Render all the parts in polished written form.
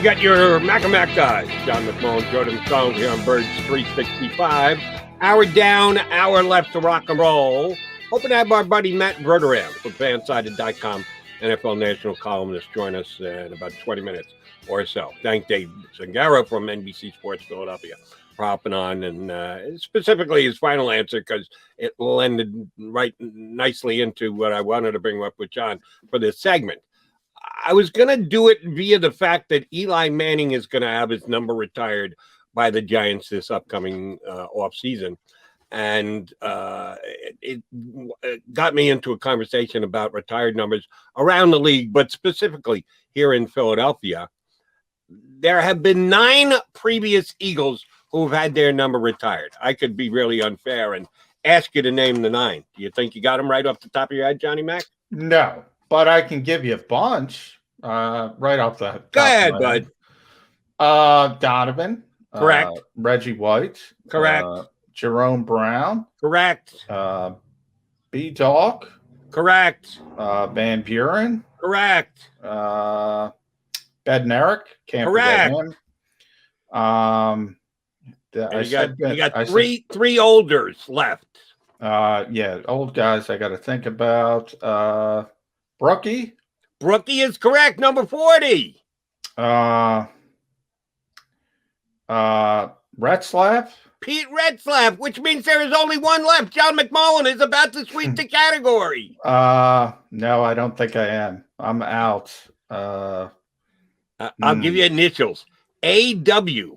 You got your Mac guys, John McMullen, Jody here on Birds 365. Hour down, hour left to rock and roll. Hoping to have our buddy Matt Verderam from Fansided.com, NFL national columnist, join us in about 20 minutes or so. Thank Dave Zangaro from NBC Sports Philadelphia for hopping on, and specifically his final answer, because it lended right nicely into what I wanted to bring up with John for this segment. I was going to do it via the fact that Eli Manning is going to have his number retired by the Giants this upcoming offseason. And it got me into a conversation about retired numbers around the league, but specifically here in Philadelphia. There have been 9 previous Eagles who have had their number retired. I could be really unfair and ask you to name the 9. Do you think you got them right off the top of your head, Johnny Mac? No, but I can give you a bunch right off the top. Go ahead, bud. Donovan. Correct. Reggie White. Correct. Jerome Brown. Correct. B-Dog. Correct. Van Buren. Correct. Bednarik. Can't Correct. forget him. You got three olders left. Yeah, old guys I got to think about. Brookie. Brookie is correct. Number 40. Retzlaff. Pete Retzlaff, which means there is only one left. John McMullen is about to sweep the category. No, I don't think I am. I'm out. I'll give you initials. A.W.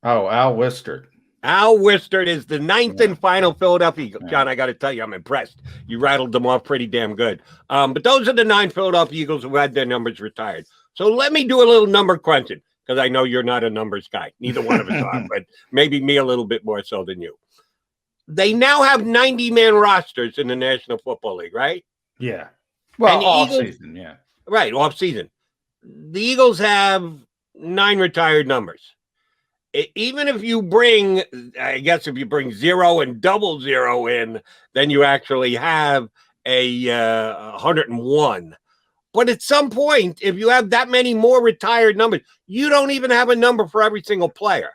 Oh, Al Wistert. Al Wistert is the 9th and final Philadelphia Eagle. John, I got to tell you, I'm impressed. You rattled them off pretty damn good. But those are the 9 Philadelphia Eagles who had their numbers retired. So let me do a little number crunching, because I know you're not a numbers guy. Neither one of us are, but maybe me a little bit more so than you. They now have 90-man rosters in the National Football League, right? Yeah. Well, off season, yeah. Right, off season. The Eagles have 9 retired numbers. Even if you bring, I guess if you bring 0 and 00 in, then you actually have a 101. But at some point, if you have that many more retired numbers, you don't even have a number for every single player.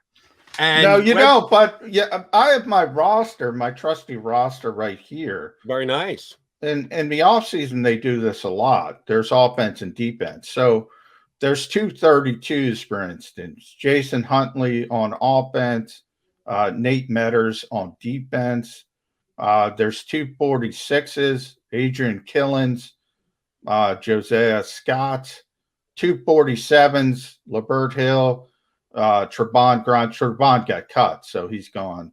And no, but yeah, I have my roster, my trusty roster right here. Very nice. In the offseason, they do this a lot. There's offense and defense. So there's 2 32s, for instance. Jason Huntley on offense, Nate Metters on defense. There's 2 46s, Adrian Killens, Josiah Scott, 2 47s, LeBert Hill, Trevon Grimes. Trevon got cut, so he's gone.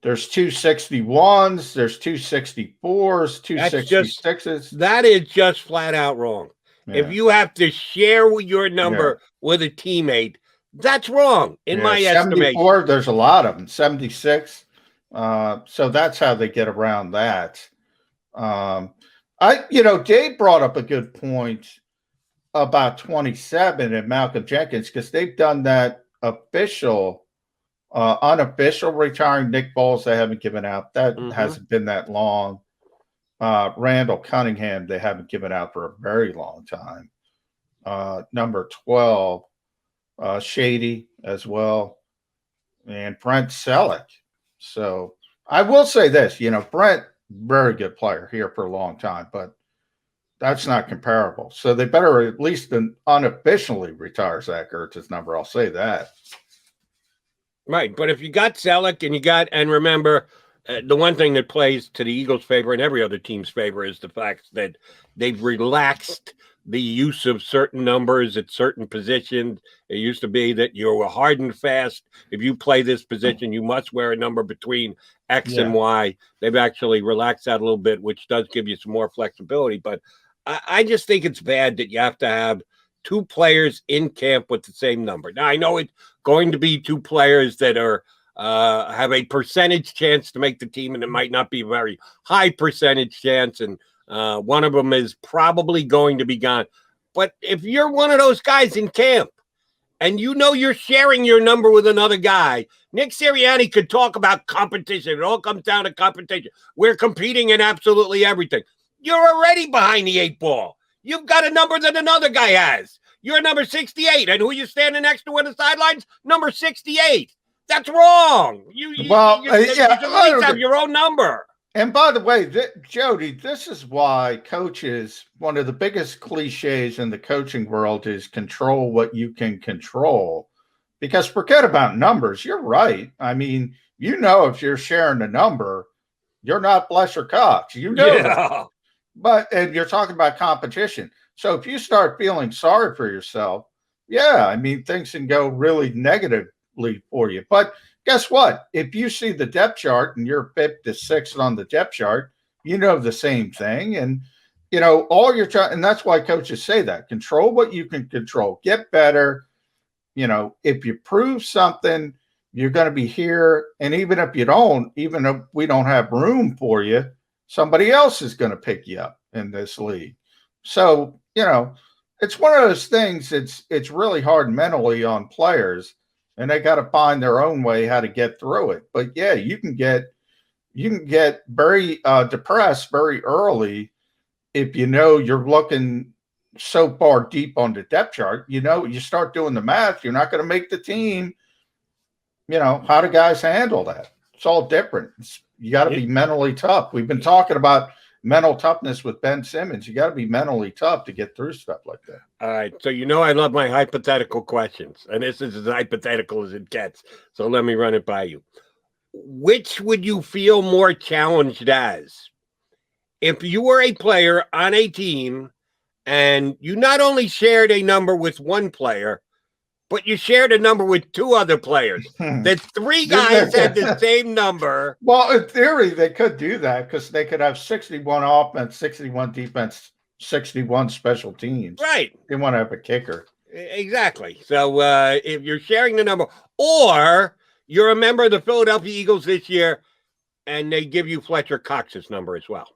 There's 2 61s, there's 2 64s, 2 66s. That is just flat out wrong. Yeah. If you have to share your number with a teammate, that's wrong in my estimation. 74, there's a lot of them. 76. So that's how they get around that. Dave brought up a good point about 27 and Malcolm Jenkins, because they've done that unofficial retiring. Nick Foles, they haven't given out. That hasn't been that long. Randall Cunningham, they haven't given out for a very long time. Number 12, Shady as well, and Brent Selleck. So I will say this, Brent, very good player here for a long time, but that's not comparable. So they better at least unofficially retire Zach Ertz's number. I'll say that. Right, but if you got Selleck and remember, the one thing that plays to the Eagles' favor and every other team's favor is the fact that they've relaxed the use of certain numbers at certain positions. It used to be that you were hard and fast. If you play this position, you must wear a number between X and Y. They've actually relaxed that a little bit, which does give you some more flexibility. But I just think it's bad that you have to have 2 players in camp with the same number. Now, I know it's going to be 2 players that are have a percentage chance to make the team, and it might not be a very high percentage chance, and one of them is probably going to be gone. But if you're one of those guys in camp and you're sharing your number with another guy, Nick Sirianni could talk about competition. It all comes down to competition. We're competing in absolutely everything. You're already behind the 8 ball. You've got a number that another guy has. You're number 68, and who you standing next to on the sidelines? Number 68. That's wrong. You should at least have your own number. And by the way, Jody, this is why coaches, one of the biggest cliches in the coaching world is control what you can control. Because forget about numbers. You're right. I mean, if you're sharing a number, you're not Blesser Cox. That. But and you're talking about competition. So if you start feeling sorry for yourself, things can go really negatively for you. But guess what? If you see the depth chart and you're 5th to 6th on the depth chart, the same thing. And, all you're trying, and that's why coaches say that. Control what you can control. Get better. If you prove something, you're going to be here. And even if you don't, even if we don't have room for you, somebody else is going to pick you up in this league. So, it's one of those things. It's really hard mentally on players, and they got to find their own way how to get through it. But yeah, you can get very depressed very early if you're looking so far deep on the depth chart. You start doing the math, you're not going to make the team. How do guys handle that? It's all different. You got to be mentally tough. We've been talking about mental toughness with Ben Simmons. You got to be mentally tough to get through stuff like that. All right. So, I love my hypothetical questions, and this is as hypothetical as it gets. So let me run it by you. Which would you feel more challenged as? If you were a player on a team and you not only shared a number with one player, but you shared a number with 2 other players. That 3 guys had the same number. Well, in theory, they could do that because they could have 61 offense, 61 defense, 61 special teams. Right. They want to have a kicker. Exactly. So if you're sharing the number, or you're a member of the Philadelphia Eagles this year, and they give you Fletcher Cox's number as well.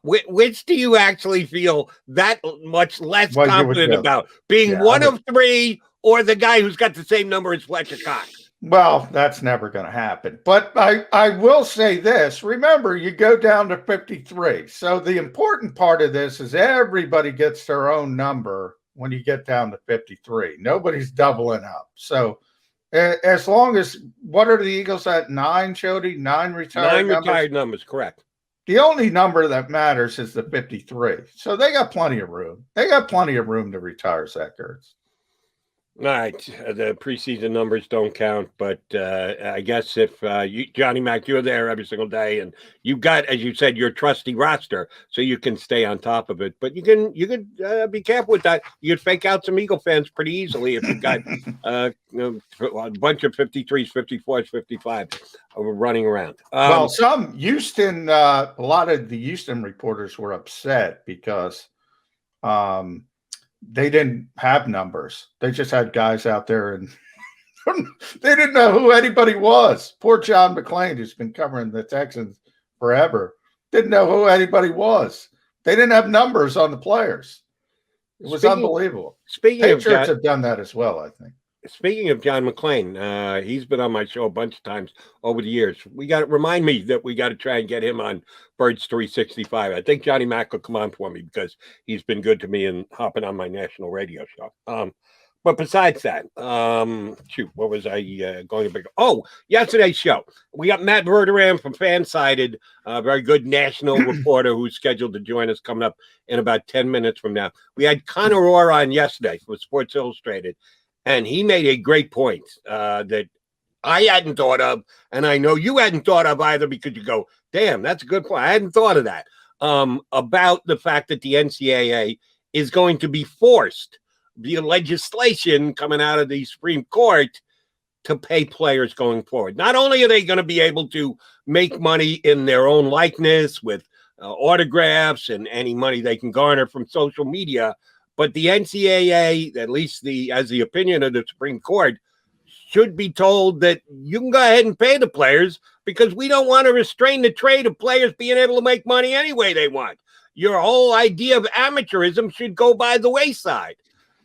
Which do you actually feel that much less confident about? Being one of 3 or the guy who's got the same number as Fletcher Cox? Well, that's never going to happen. But I will say this. Remember, you go down to 53. So the important part of this is everybody gets their own number when you get down to 53. Nobody's doubling up. So as long as, what are the Eagles at? 9, Jody? 9 retired numbers? 9 retired numbers, correct. The only number that matters is the 53. So they got plenty of room. They got plenty of room to retire Zach Ertz. All right. The preseason numbers don't count, but I guess if Johnny Mac, you're there every single day, and you've got, as you said, your trusty roster, so you can stay on top of it. But you can be careful with that. You could fake out some Eagle fans pretty easily if you've got a bunch of 53s, 54s, 55s running around. Well, some Houston, a lot of the Houston reporters were upset because they didn't have numbers. They just had guys out there, and they didn't know who anybody was. Poor John McMullen, who's been covering the Texans forever, didn't know who anybody was. They didn't have numbers on the players. It was unbelievable. Patriots have done that as well, I think. Speaking of John McMullen, he's been on my show a bunch of times over the years. We got to remind me that we got to try and get him on Birds 365. I think Johnny Mac will come on for me because he's been good to me and hopping on my national radio show. But besides that, what was I going to bring? Oh, yesterday's show. We got Matt Verderam from Fansided, a very good national reporter who's scheduled to join us coming up in about 10 minutes from now. We had Connor Orr on yesterday for Sports Illustrated. And he made a great point that I hadn't thought of, and I know you hadn't thought of either, because you go, damn, that's a good point. I hadn't thought of that, about the fact that the NCAA is going to be forced via legislation coming out of the Supreme Court to pay players going forward. Not only are they going to be able to make money in their own likeness with autographs and any money they can garner from social media, but the NCAA, at least as the opinion of the Supreme Court, should be told that you can go ahead and pay the players because we don't want to restrain the trade of players being able to make money any way they want. Your whole idea of amateurism should go by the wayside,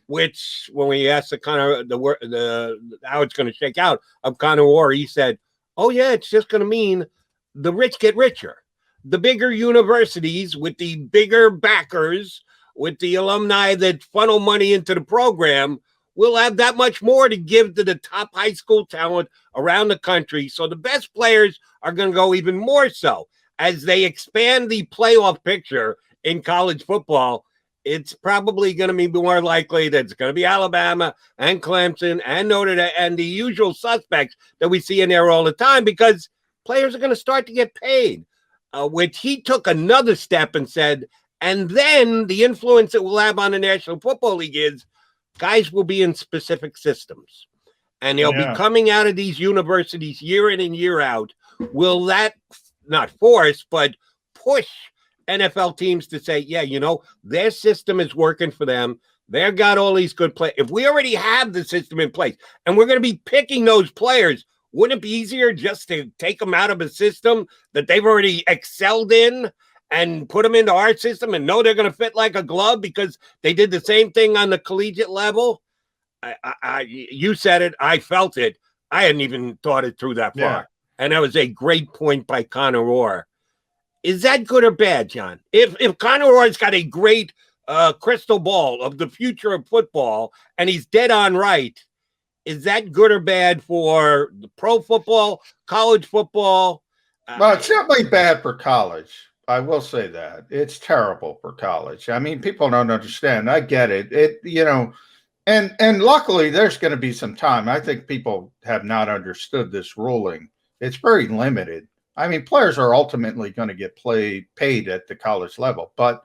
which when we asked how it's going to shake out of Connor Orr, he said, oh, yeah, it's just going to mean the rich get richer. The bigger universities with the bigger backers with the alumni that funnel money into the program, we'll have that much more to give to the top high school talent around the country. So the best players are going to go even more so. As they expand the playoff picture in college football, it's probably going to be more likely that it's going to be Alabama and Clemson and Notre Dame and the usual suspects that we see in there all the time, because players are going to start to get paid, which he took another step and said, and then the influence it will have on the National Football League is guys will be in specific systems, and they'll be coming out of these universities year in and year out. Will that not force, but push NFL teams to say, yeah, you know, their system is working for them. They've got all these good players. If we already have the system in place and we're going to be picking those players, wouldn't it be easier just to take them out of a system that they've already excelled in and put them into our system and know they're going to fit like a glove because they did the same thing on the collegiate level? You said it. I felt it. I hadn't even thought it through that far. Yeah. And that was a great point by Connor Orr. Is that good or bad, John? If Connor Orr's got a great crystal ball of the future of football and he's dead on right, is that good or bad for the pro football, college football? Well, it's certainly bad for college. I will say that. It's terrible for college. I mean, people don't understand. I get it. And luckily there's going to be some time. I think people have not understood this ruling. It's very limited. I mean, players are ultimately going to get paid at the college level, but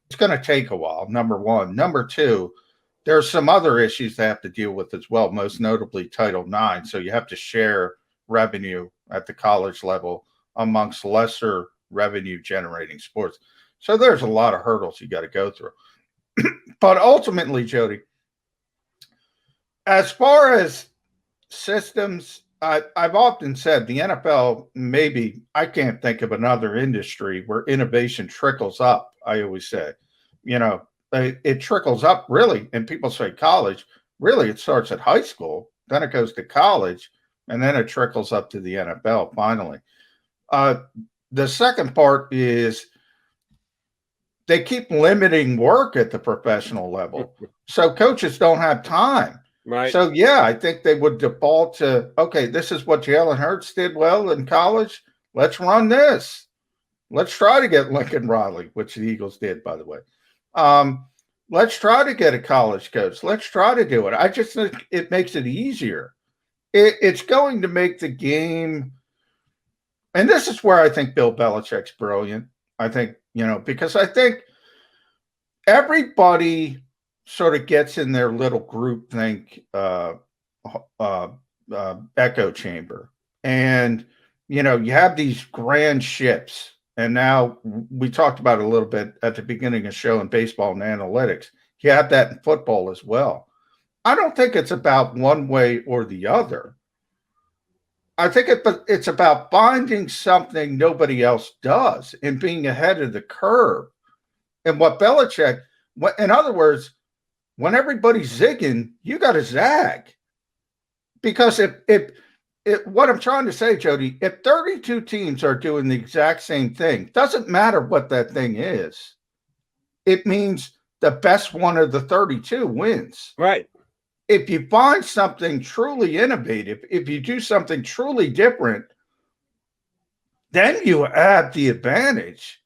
it's going to take a while, number one. Number two, there's some other issues they have to deal with as well, most notably Title IX. So you have to share revenue at the college level amongst lesser revenue generating sports. So there's a lot of hurdles you got to go through. But ultimately, Jody, as far as systems, I've often said the NFL, maybe I can't think of another industry where innovation trickles up. I always say, it trickles up really. And people say college, really it starts at high school, then it goes to college, and then it trickles up to the NFL finally. The second part is they keep limiting work at the professional level. So coaches don't have time. Right. So, yeah, I think they would default to, okay, this is what Jalen Hurts did well in college. Let's run this. Let's try to get Lincoln Riley, which the Eagles did, by the way. Let's try to get a college coach. Let's try to do it. I just think it makes it easier. It's going to make the game. And this is where I think Bill Belichick's brilliant. I think, because I think everybody sort of gets in their little group think echo chamber. And, you have these grand ships. And now we talked about it a little bit at the beginning of the show in baseball and analytics. You have that in football as well. I don't think it's about one way or the other. I think it's about finding something nobody else does and being ahead of the curve. And what Belichick, in other words, when everybody's zigging, you got to zag. Because if what I'm trying to say, Jody, if 32 teams are doing the exact same thing, doesn't matter what that thing is. It means the best one of the 32 wins. Right. If you find something truly innovative, if you do something truly different, then you have the advantage.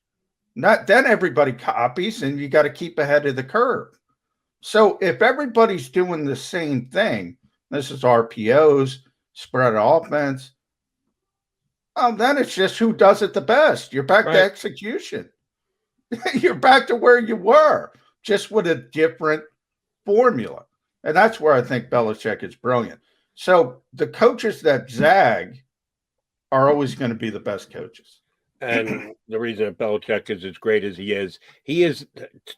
Then everybody copies and you got to keep ahead of the curve. So if everybody's doing the same thing, this is RPOs, spread offense, then it's just who does it the best. You're back to execution. You're back to where you were, just with a different formula. And that's where I think Belichick is brilliant. So the coaches that zag are always going to be the best coaches. And the reason that Belichick is as great as he is,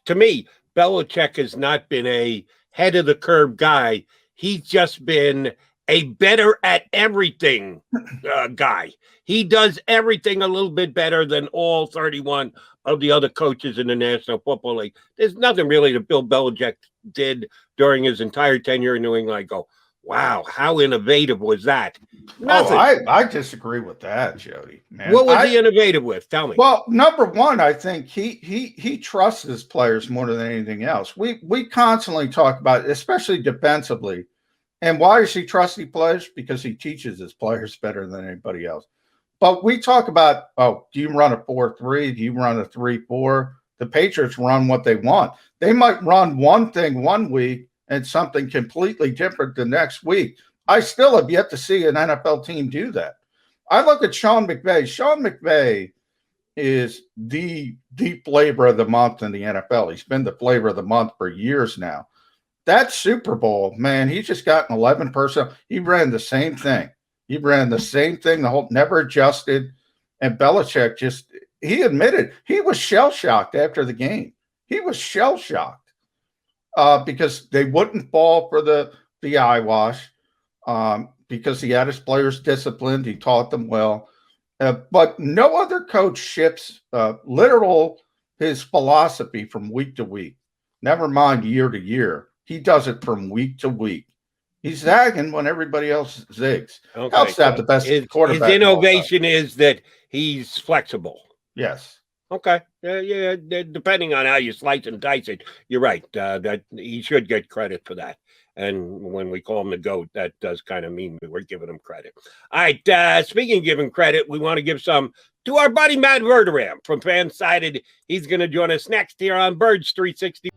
to me, Belichick has not been a head of the curve guy. He's just been a better at everything guy. He does everything a little bit better than all 31 of the other coaches in the National Football League. There's nothing really that Bill Belichick did during his entire tenure in New England. I go, Wow, how innovative was that? Nothing. I disagree with that, Jody. Man, what was he innovative with? Tell me. Well, number one, I think he trusts his players more than anything else. We constantly talk about it, especially defensively. And why does he trust his players? Because he teaches his players better than anybody else. But we talk about, oh, do you run a 4-3? Do you run a 3-4? The Patriots run what they want. They might run one thing one week and something completely different the next week. I still have yet to see an NFL team do that. I look at Sean McVay. Sean McVay is the flavor of the month in the NFL. He's been the flavor of the month for years now. That Super Bowl, man, he's just got an 11 personnel. He ran the same thing. The whole never adjusted. And Belichick he admitted he was shell-shocked after the game. He was shell-shocked because they wouldn't fall for the eyewash because he had his players disciplined. He taught them well. But no other coach ships his philosophy from week to week, never mind year to year. He does it from week to week. He's zagging when everybody else zigs. Okay, Helps to have the best quarterback. His innovation is that he's flexible. Yes. Okay. Yeah. Depending on how you slice and dice it, you're right. That he should get credit for that. And when we call him the GOAT, that does kind of mean we're giving him credit. All right. Speaking of giving credit, we want to give some to our buddy Matt Verderam from Fansided. He's going to join us next here on Birds 360.